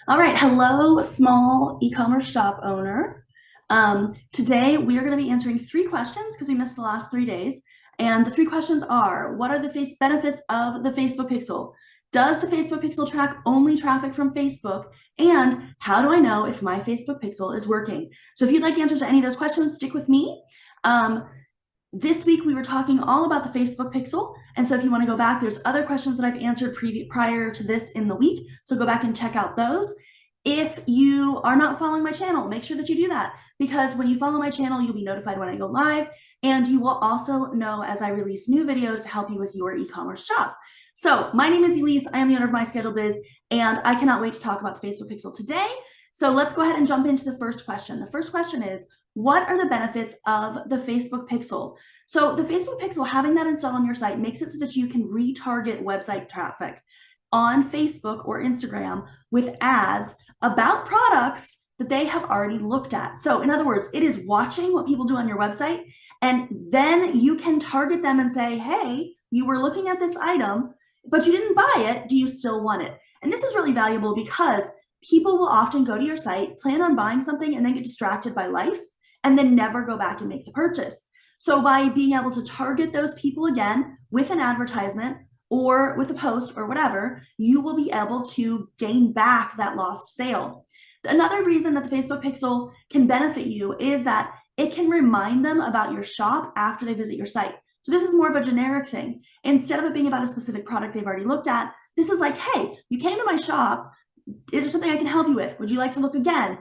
All right, hello, small e-commerce shop owner. Today we are going to be answering three questions because we missed the last 3 days. And the three questions are, what are the benefits of the Facebook pixel? Does the Facebook pixel track only traffic from Facebook? And how do I know if my Facebook pixel is working? So if you'd like answers to any of those questions, stick with me. This week we were talking all about the Facebook pixel. And so if you want to go back, there's other questions that I've answered prior to this in the week. So go back and check out those. If you are not following my channel, make sure that you do that, because when you follow my channel, you'll be notified when I go live, and you will also know as I release new videos to help you with your e-commerce shop. So my name is Elise. I am the owner of MyScheduledBiz, and I cannot wait to talk about the Facebook pixel today. So let's go ahead and jump into the first question. The first question is, what are the benefits of the Facebook pixel? So the Facebook pixel, having that installed on your site, makes it so that you can retarget website traffic on Facebook or Instagram with ads about products that they have already looked at. So in other words, it is watching what people do on your website, and then you can target them and say, hey, you were looking at this item, but you didn't buy it. Do you still want it? And this is really valuable because people will often go to your site, plan on buying something, and then get distracted by life, and then never go back and make the purchase. So by being able to target those people again with an advertisement or with a post or whatever, you will be able to gain back that lost sale. Another reason that the Facebook pixel can benefit you is that it can remind them about your shop after they visit your site. So this is more of a generic thing. Instead of it being about a specific product they've already looked at, this is like, hey, you came to my shop. Is there something I can help you with? Would you like to look again?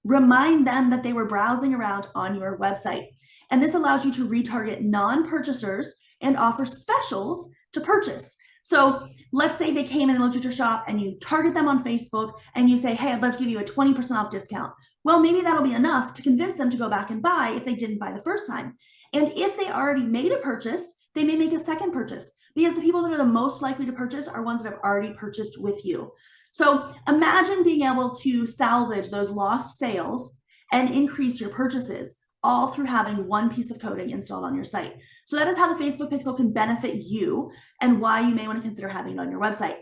Remind them that they were browsing around on your website. And this allows you to retarget non-purchasers and offer specials to purchase. So let's say they came in and looked at your shop, and you target them on Facebook and you say, hey, I'd love to give you a 20% off discount. Well, maybe that'll be enough to convince them to go back and buy if they didn't buy the first time. And if they already made a purchase, they may make a second purchase, because the people that are the most likely to purchase are ones that have already purchased with you. So imagine being able to salvage those lost sales and increase your purchases, all through having one piece of coding installed on your site. So that is how the Facebook pixel can benefit you and why you may want to consider having it on your website.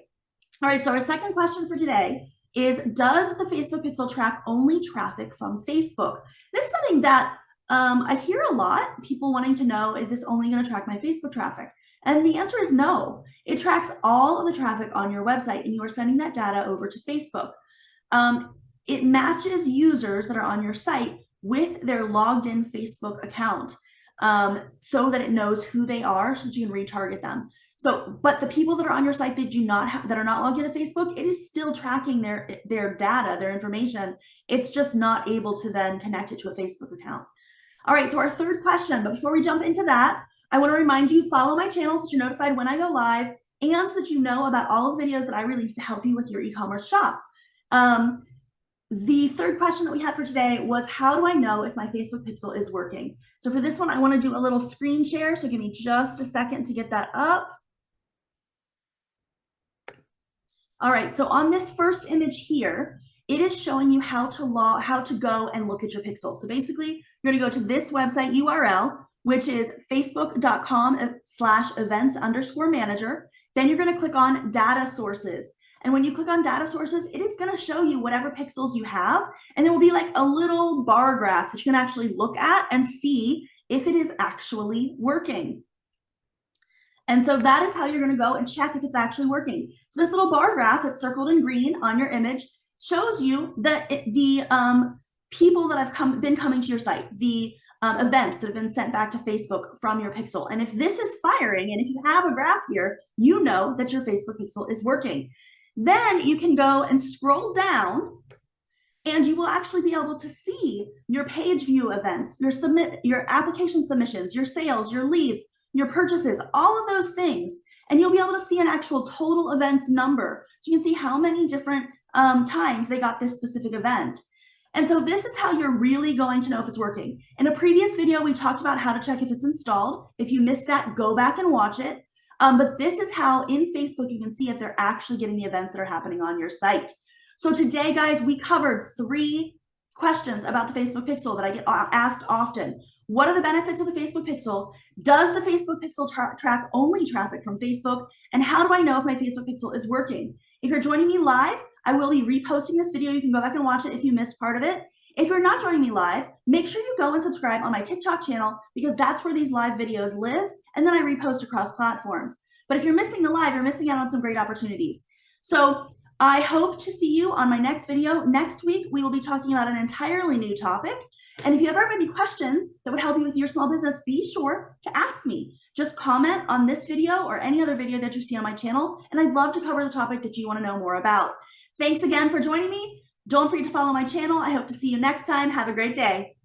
All right, so our second question for today is, does the Facebook pixel track only traffic from Facebook? This is something that I hear a lot, people wanting to know, is this only going to track my Facebook traffic? And the answer is no. It tracks all of the traffic on your website, and you are sending that data over to Facebook. It matches users that are on your site with their logged in Facebook account, so that it knows who they are, so that you can retarget them. So, but the people that are on your site that that are not logged into Facebook, it is still tracking their data, their information. It's just not able to then connect it to a Facebook account. All right, so our third question, but before we jump into that, I want to remind you, follow my channel so that you're notified when I go live, and so that you know about all the videos that I release to help you with your e-commerce shop. The third question that we had for today was, how do I know if my Facebook pixel is working? So for this one, I want to do a little screen share. So give me just a second to get that up. All right, so on this first image here, it is showing you how to go and look at your pixel. So basically, you're going to go to this website URL, which is facebook.com/events_manager. Then you're going to click on data sources. And when you click on data sources, it is going to show you whatever pixels you have. And there will be like a little bar graph that you can actually look at and see if it is actually working. And so that is how you're going to go and check if it's actually working. So this little bar graph that's circled in green on your image shows you that the people that have been coming to your site, the events that have been sent back to Facebook from your pixel. And if this is firing, and if you have a graph here, you know that your Facebook pixel is working. Then you can go and scroll down, and you will actually be able to see your page view events, your application submissions, your sales, your leads, your purchases, all of those things. And you'll be able to see an actual total events number. So you can see how many different times they got this specific event. And so this is how you're really going to know if it's working. In a previous video, we talked about how to check if it's installed. If you missed that, go back and watch it. But this is how in Facebook you can see if they're actually getting the events that are happening on your site. So today, guys, we covered 3 questions about the Facebook pixel that I get asked often. What are the benefits of the Facebook pixel? Does the Facebook pixel track only traffic from Facebook? And how do I know if my Facebook pixel is working? If you're joining me live, I will be reposting this video. You can go back and watch it if you missed part of it. If you're not joining me live, make sure you go and subscribe on my TikTok channel because that's where these live videos live, and then I repost across platforms. But if you're missing the live, you're missing out on some great opportunities. So I hope to see you on my next video. Next week, we will be talking about an entirely new topic. And if you ever have any questions that would help you with your small business, be sure to ask me. Just comment on this video or any other video that you see on my channel, and I'd love to cover the topic that you want to know more about. Thanks again for joining me. Don't forget to follow my channel. I hope to see you next time. Have a great day.